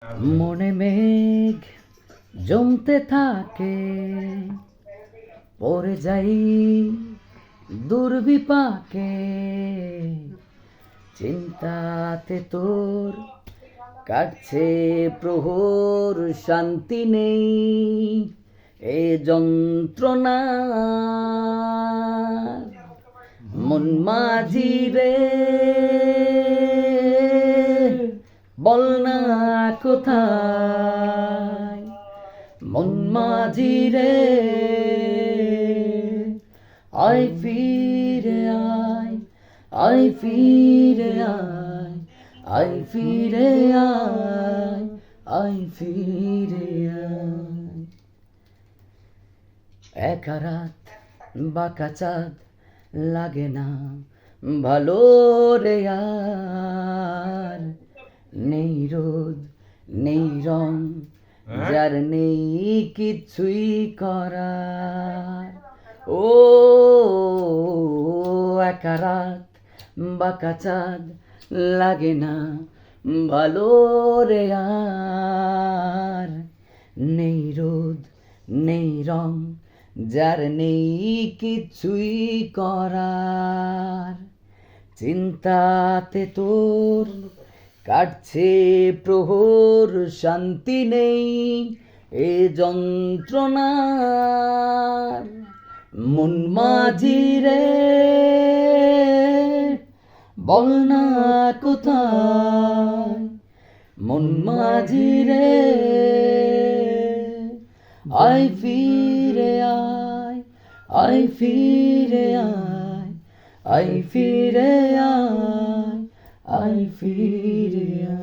মনে মেঘ জমতে থাকে, পড়ে যাই দুর্বিপাকে। চিন্তাতে তোর কাটছে প্রহর, শান্তি নেই এ যন্ত্রণা। মন মাঝি রে, বল না কোথায়? মন মাঝি রে, আয় ফিরে আয়, আয় ফিরে আয়, আয় ফিরে আয়, আয় ফিরে আয়। একা রাত বাঁকা চাঁদ লাগে না ভালো রে আর। নেই রোদ নেই রং, যার নেই কিছুই করার। ও একা রাত বাঁকা চাঁদ লাগে না ভালো রে আর। নেই রোদ নেই রং, যার নেই কিছুই করার। চিন্তাতে তোর কাটছে প্রহর, শান্তি নেই এ যন্ত্রণার। মন মাঝি রে, বল না কোথায়? মন মাঝি রে, আয় ফিরে আয়, আয় ফিরে আয়, আয় ফিরে আয়, আয় ফিরে আয়।